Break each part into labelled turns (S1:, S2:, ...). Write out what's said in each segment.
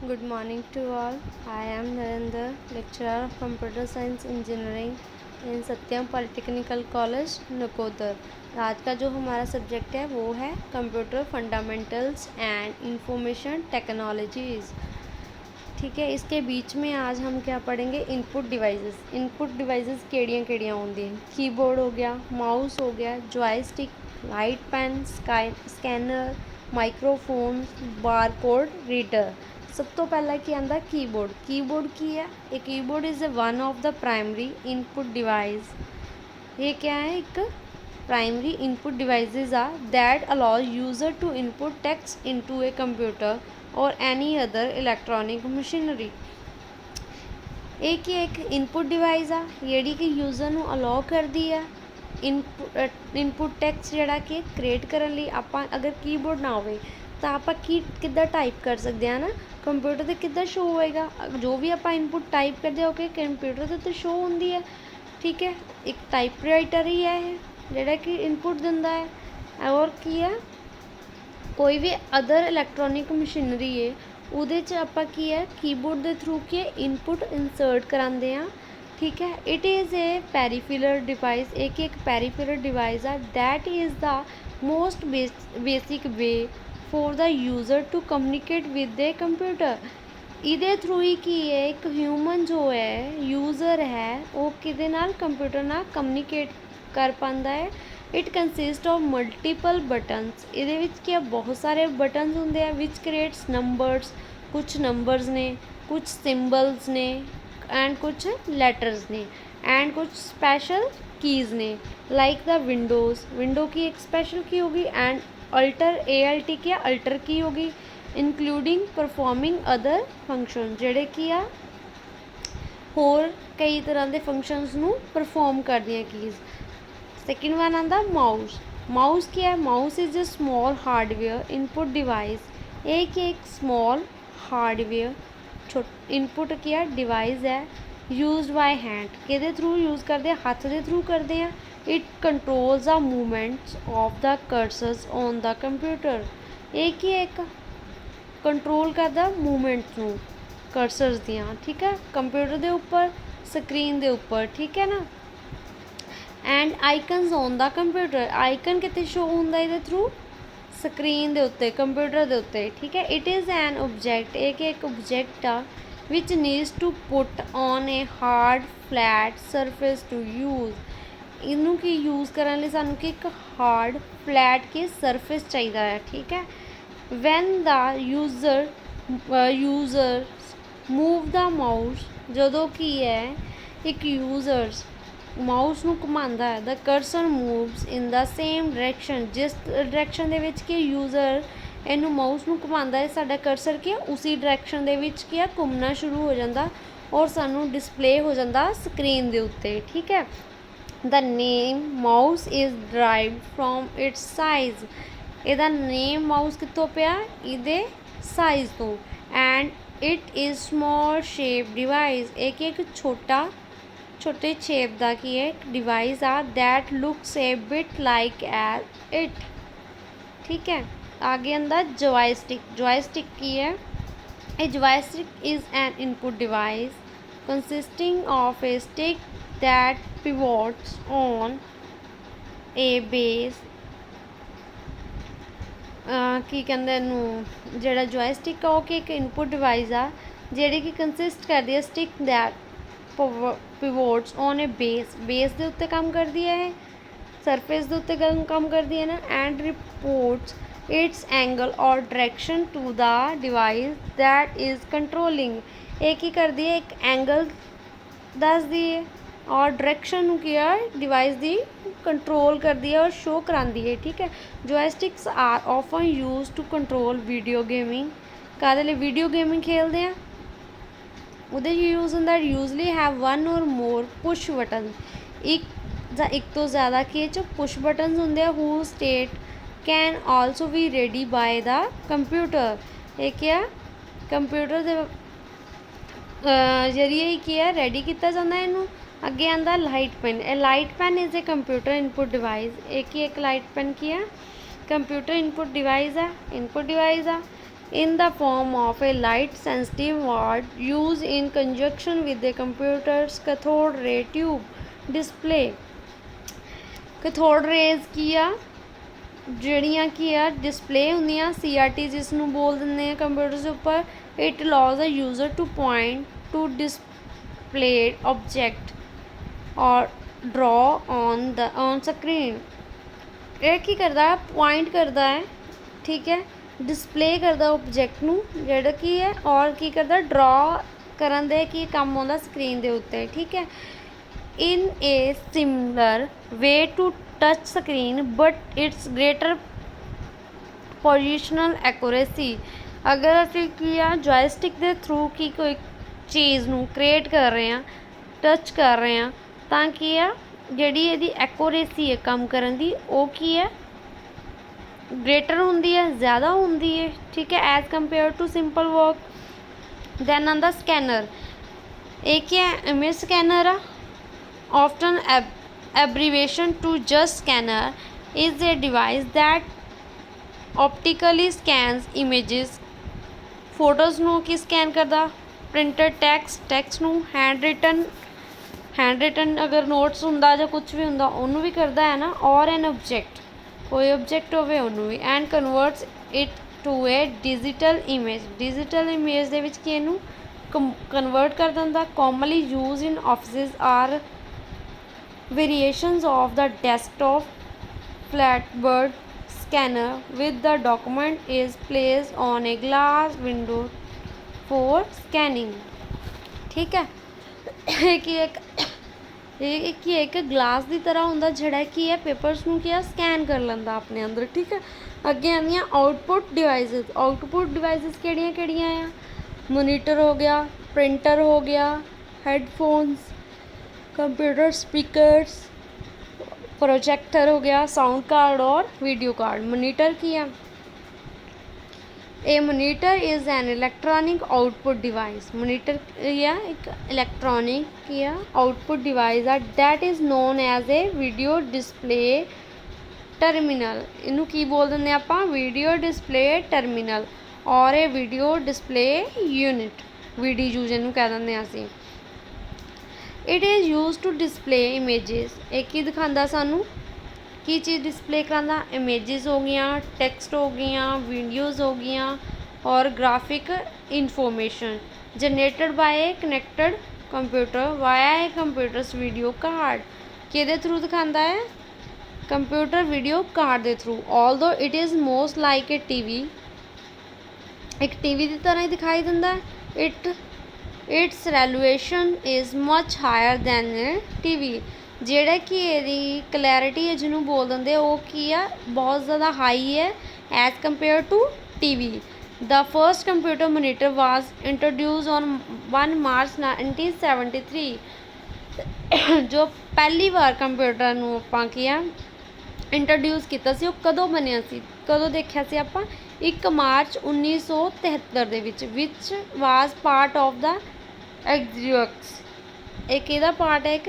S1: Good morning to all. I am Narendra, lecturer of Computer Science Engineering in Satyam polytechnical college Nakodar. आज का जो हमारा subject है वो है computer fundamentals and information technologies. ठीक है, इसके बीच में आज हम क्या पढ़ेंगे, इनपुट डिवाइसेस। इनपुट डिवाइसेस केड़ियाँ केड़ियाँ होंगी, कीबोर्ड हो गया, माउस हो गया, joystick, light pen, scanner, microphone, barcode reader. सब तो पहला की आंदा कीबोर्ड। कीबोर्ड की है, a keyboard is one of the primary input device. ये क्या है, एक primary input devices are that allow user to input text into a computer और एनी अदर इलेक्ट्रॉनिक मशीनरी। एक ही एक इनपुट डिवाइस आ ਜਿਹੜੀ ਕਿ ਯੂਜ਼ਰ ਨੂੰ ਅਲਾਉ ਕਰਦੀ ਆ ਇਨਪੁਟ ਟੈਕਸਟ ਜਿਹੜਾ ਕਿ ਕ੍ਰੀਏਟ ਕਰਨ ਲਈ। ਆਪਾਂ ਅਗਰ ਕੀਬੋਰਡ ਨਾ ਹੋਵੇ ਤਾਂ ਆਪਾਂ ਕਿੱਦਾਂ ਟਾਈਪ ਕਰ ਸਕਦੇ ਹਾਂ ਨਾ, ਕੰਪਿਊਟਰ 'ਤੇ ਕਿੱਦਾਂ ਸ਼ੋ ਹੋਏਗਾ। ਜੋ ਵੀ ਆਪਾਂ ਇਨਪੁਟ ਟਾਈਪ ਕਰਦੇ ਹੋ ਕਿ ਕੰਪਿਊਟਰ ਦੇ ਉੱਤੇ ਸ਼ੋ ਹੁੰਦੀ ਹੈ। ਠੀਕ ਹੈ, ਇੱਕ ਟਾਈਪਰਾਈਟਰ ਹੀ ਹੈ ਇਹ ਜਿਹੜਾ ਕਿ ਇਨਪੁਟ ਦਿੰਦਾ ਹੈ। ਔਰ ਕੀ ਹੈ, ਕੋਈ ਵੀ ਅਦਰ ਇਲੈਕਟ੍ਰੋਨਿਕ ਮਸ਼ੀਨਰੀ ਹੈ ਉਹਦੇ 'ਚ ਆਪਾਂ ਕੀ ਹੈ, ਕੀਬੋਰਡ ਦੇ ਥਰੂ ਕੀ ਇਨਪੁਟ ਇੰਸਰਟ ਕਰਾਉਂਦੇ ਹਾਂ। ठीक है, it is a peripheral device. एक पेरीफेरल डिवाइस है that is the most basic way for the user to communicate with the computer. ਇਹਦੇ ਥਰੂ ਹੀ ਕੀ ਹੈ, ਇੱਕ ਹਿਊਮਨ ਜੋ ਹੈ ਯੂਜ਼ਰ ਹੈ ਉਹ ਕਿਹਦੇ ਨਾਲ, ਕੰਪਿਊਟਰ ਨਾਲ ਕਮਿਊਨੀਕੇਟ ਕਰ ਪਾਉਂਦਾ ਹੈ। It consist of multiple buttons. ਇਹਦੇ ਵਿੱਚ ਕੀ ਹੈ, ਬਹੁਤ ਸਾਰੇ ਬਟਨਸ ਹੁੰਦੇ ਆ ਵਿਚ ਕ੍ਰੀਏਟਸ ਨੰਬਰਸ। ਕੁਛ ਨੰਬਰਸ ਨੇ, ਕੁਛ ਸਿੰਬਲਸ ਨੇ एंड कुछ लेटर्स ने, एंड कुछ स्पेशल कीज़ ने लाइक द विंडोज़। विंडो की एक स्पेशल की होगी एंड अल्टर ALT की अल्टर की होगी इंक्लूडिंग परफॉर्मिंग अदर फंक्शन ਜਿਹੜੇ ਕੀ ਆ ਹੋਰ ਕਈ ਤਰ੍ਹਾਂ ਦੇ फंक्शनस ਨੂੰ परफॉर्म करदियां कीज़। सेकंड वन आंदा माउस। माउस की है, mouse is a small hardware input device. एक स्मॉल हार्डवेयर इनपुट किया डिवाइस है यूज बाय हैंड। किहदे थ्रू यूज़ करते हैं, हत्थ के थ्रू करते हैं। It controls the movements of the cursors on the computer. एक ही एक कंट्रोल करता मूवमेंट्स नू कर्सर्स दियाँ। ठीक है, कंप्यूटर के उपर, स्क्रीन के उपर। ठीक है ना, and icons on the computer. Icon कितने शो होंदा इहदे थ्रू, स्क्रीन के उत्ते, कंप्यूटर के उत्ते। ठीक है, इट इज़ एन ऑब्जेक्ट। एक ऑब्जेक्ट आ which needs to put on a hard flat surface to use. इनू की यूज़ करने लिए सानू कि एक हार्ड फ्लैट की सरफेस चाहिए है। ठीक है, when the user move the mouse, जदों की है एक यूज़र्स माउस ਨੂੰ ਘੁਮਾਉਂਦਾ ਹੈ, ਦ ਕਰਸਰ ਮੂਵਸ ਇਨ ਦਾ ਸੇਮ ਡਾਇਰੈਕਸ਼ਨ। ਜਿਸ ਡਾਇਰੈਕਸ਼ਨ ਦੇ ਵਿੱਚ ਕਿ ਯੂਜ਼ਰ ਇਹਨੂੰ ਮਾਊਸ ਨੂੰ ਘੁਮਾਉਂਦਾ ਹੈ, ਸਾਡਾ ਕਰਸਰ ਕੀ ਉसी ਡਾਇਰੈਕਸ਼ਨ ਦੇ ਵਿੱਚ ਕੀ ਘੁੰਮਣਾ ਸ਼ੁਰੂ ਹੋ ਜਾਂਦਾ ਔਰ ਸਾਨੂੰ ਡਿਸਪਲੇ ਹੋ ਜਾਂਦਾ ਸਕਰੀਨ ਦੇ ਉੱਤੇ। ਠੀਕ ਹੈ, the name mouse is derived from its size. ਇਹਦਾ ਨੇਮ ਮਾਊਸ ਕਿੱਥੋਂ ਪਿਆ, ਇਹਦੇ ਸਾਈਜ਼ ਤੋਂ। And it is small shape device. एक छोटे शेप का की है डिवाइस आ that looks a bit like as it. ठीक है, आगे अंदर जॉयस्टिक। जॉयस्टिक की है, a joystick is an input device consisting of a stick that pivots on a base. की कहते हैं जोड़ा जॉयस्टिक आ कि एक इनपुट डिवाइस आ जी कि कंसिस्ट करती है stick that pivots on a base. Base के उत्ते काम करती है, सरफेस के उत्ते काम करती है ना। एंड रिपोर्ट्स इट्स एंगल और direction to the device that is controlling. एक ही करती है, एक एंगल दस दी है और डायरेक्शन किया डिवाइस की कंट्रोल करती है और शो कराती है। ठीक है, joysticks are often use to control video gaming. काहदे लई, वीडियो गेमिंग खेलते हैं ਉਹਦੇ यूज़ ਹੁੰਦਾ। यूजली हैव वन और मोर पुश बटन। एक तो ज़्यादा की पुश बटन होंगे who state can also be ready by the computer. एक क्या कंप्यूटर के जरिए ही किया रेडी किया जाता है। इनू अगे आंदा light pen. A light pen is a computer input device. एक ही एक लाइट पेन की है कंप्यूटर इनपुट डिवाइस है। इनपुट डिवाइस आ in the form of a light sensitive rod used in conjunction with the computer's cathode ray tube display। cathode rays की आ ਜਿਹੜੀਆਂ ਕੀ ਆ ਡਿਸਪਲੇ ਹੁੰਦੀਆਂ CRT ਜਿਸ ਨੂੰ ਬੋਲ ਦਿੰਦੇ ਆ ਕੰਪਿਊਟਰ ਦੇ ਉੱਪਰ। It allows a user to point to displayed object or draw on screen। ਇਹ ਕੀ ਕਰਦਾ ਹੈ ਪੁਆਇੰਟ ਕਰਦਾ ਹੈ ਠੀਕ ਹੈ डिस्प्ले करता ऑब्जेक्ट नू ਜਿਹੜਾ ਕੀ है और की करता ड्रॉ ਕਰਨ ਦੇ ਕੀ ਕੰਮ ਆਉਂਦਾ ਸਕਰੀਨ ਦੇ ਉੱਤੇ ਠੀਕ है। in a similar way to touch screen but its greater positional accuracy। ਅਗਰ ਅਸੀਂ ਕੀ ਆ ਜੋਇਸਟਿਕ ਦੇ ਥਰੂ ਕੀ ਕੋਈ ਚੀਜ਼ ਨੂੰ ਕ੍ਰੀਏਟ ਕਰ ਰਹੇ ਹਾਂ ਟੱਚ ਕਰ ਰਹੇ ਹਾਂ ਤਾਂ ਕੀ ਆ ਜਿਹੜੀ ਇਹਦੀ ਐਕੂਰੇਸੀ ਹੈ ਕੰਮ ਕਰਨ ਦੀ ਉਹ ਕੀ ਹੈ ग्रेटर होंदी है ज़्यादा होंदी है ठीक है as compare to simple work. Then आंदा स्कैनर। एक है इमेज स्कैनर आ often abbreviation to just scanner is a device that optically scans images. Photos नू की स्कैन करदा प्रिंटेड टैक्सट नू हैंड रिटन अगर नोट्स हुंदा जां कुछ भी हुंदा उन्नू भी करदा है ना और एन ऑब्जेक्ट कोई ऑब्जेक्ट होवे उन्नू भी and converts it to a digital image. Digital image दे विच कि इनू कन्वर्ट कर दिंदा। Commonly use in office are variations of the desktop flatbed scanner with the document is placed on a glass window for scanning ठीक है। कि एक ग्लास की तरह होंदा जिहड़ा कि है पेपर्स नूं क्या स्कैन कर लैंदा अपने अंदर ठीक है। अगे आंदियां आउटपुट डिवाइसिस। आउटपुट डिवाइसिस किहड़ियां किहड़ियां आ मोनीटर हो गया प्रिंटर हो गया हैडफोन्स कंप्यूटर स्पीकर्स प्रोजेक्टर हो गया साउंड कार्ड और वीडियो कार्ड। मोनीटर की है a monitor is an electronic output device. Monitor या एक इलेक्ट्रॉनिक किया आउटपुट डिवाइस आ that is known as a video display terminal. इनू की बोल देंगे आप वीडियो डिस्प्ले टर्मिनल और a video display unit VDU जिन्हों कह देंगे असी। It is use to display images. एक ही दिखाता सानू की चीज़ डिस्प्ले करांदा इमेजेस हो गई टैक्सट हो गई वीडियोज़ हो गई और graphic information generated by a connected computer via a computers video card. किहदे थ्रू दिखाता है कंप्यूटर वीडियो कार्ड के through. Although it is most like a TV एक टीवी की तरह ही दिखाई दिंदा है। Its resolution is much higher than a TV. ਜਿਹੜਾ कि ਇਹਦੀ क्लैरिटी है जिन्होंने बोल देंगे वो की है बहुत ज़्यादा हाई है as compare to TV। The first computer monitor was introduce on 1 मार्च 1973। जो पहली बार कंप्यूटर नूं आपां की है इंट्रोड्यूस किया सी कदों बनिया सी कदों देखा सी आपां 1 मार्च 1973 दे विच वाज पार्ट ऑफ द एक्सयूएक्स। एक इहदा पार्ट है एक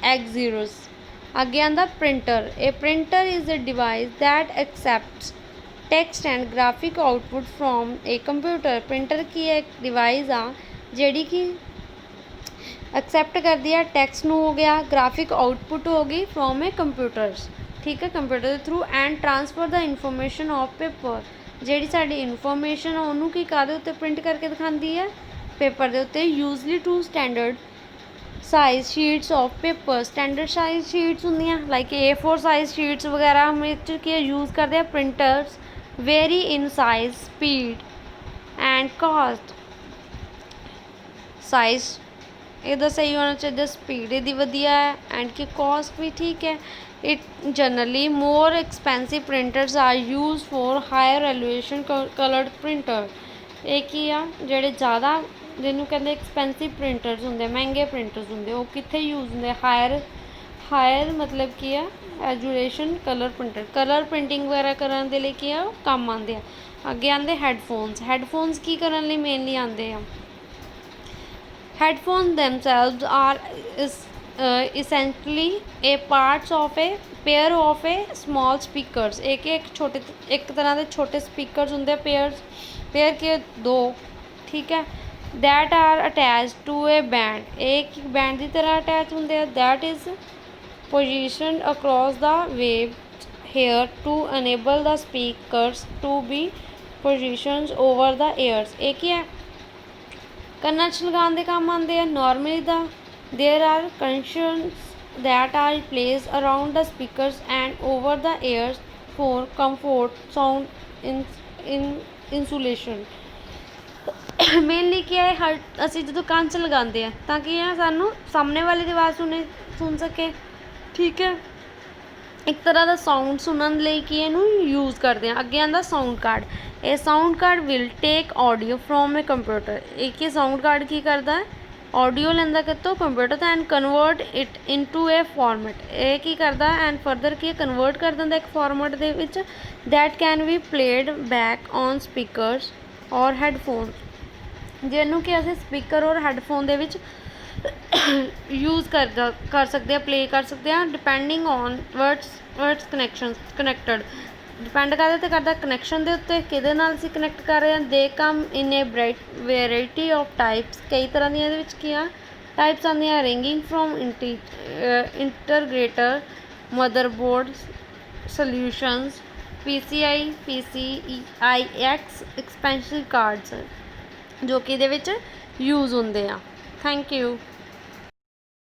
S1: एक्सयूएक्स। अगे आंदा printer. A printer is a device that accepts text and graphic output from a computer. Printer की एक डिवाइस आ जिहड़ी कि एक्सेप्ट करती है टैक्सट नूं हो गया ग्राफिक आउटपुट हो गई फ्रॉम ए कंप्यूटर्स ठीक है कंप्यूटर के through and transfer the information of paper. जिहड़ी साडी इनफॉर्मेशन उन्होंने की काहदे उत्ते प्रिंट करके दिखाती है पेपर के उत्ते usually to standard size sheets of paper. Standard size sheets होंदियां लाइक A4 साइज शीट्स वगैरह हम यूज़ करते हैं। Printers vary in size speed and cost. Size ਇਹਦਾ सही होना चाहिए स्पीड यदि वधिया है एंड की कॉस्ट भी ठीक है। It generally more expensive printers are use for higher resolution coloured printer. एक ही आ ਜਿਹੜੇ ज़्यादा जिन्होंने कहते एक्सपेंसिव प्रिंटर्स होंगे महंगे प्रिंटर्स होंगे वो कितने यूज होंगे हायर मतलब की है रेजोल्यूशन कलर प्रिंटिंग वगैरह करने के लिए की है काम आते हैं। अगे आते हैडफोन्स की करने लिए मेनली आते हैं। Headphones themselves are essentially a parts of a pair of a small speakers। एक छोटे एक तरह के छोटे स्पीकर्स होंगे पेयर्स पेयर के दो, ठीक है। That are attach to a band, एक बैंड की तरह अटैच होंगे हैं। That is position across the wave hair to enable the speakers to be position over the ears. एक ही है, कन्ना च लगाने के काम आते हैं। Normally the there are connections that are place around the speakers and over the ears for comfort sound in insulation. Mainly क्या है, हर असी जो कान च लगाते हैं ताकि सानू सामने वाले की आवाज़ सुन सके, ठीक है। एक तरह का साउंड सुनने लिए कि यूज़ करते हैं। अगे आता sound card. A sound card will take audio from a computer. एक ही साउंड कार्ड की करता है, ऑडियो लेंदा कितों कंप्यूटर तो and convert it into a format. ये की करता है एंड फरदर की कन्वर्ट कर दिंदा एक format they which that can be played back on speakers और हैडफोन। जिन्हों कि असीं स्पीकर और हैडफोन दे विच यूज़ कर सकते हैं, प्ले कर सकते हैं, depending on words connected. Depend करता कनैक्शन के उत्ते किहदे नाल असीं कनैक्ट कर रहे हैं। They come in a variety of types, कई तरह दी इहदे विच क्या टाइप्स आंदियां, ranging from integrated, motherboard solutions, PCI PCIX expansion cards जो कि इहदे विच यूज़ होंदे आ। Thank you.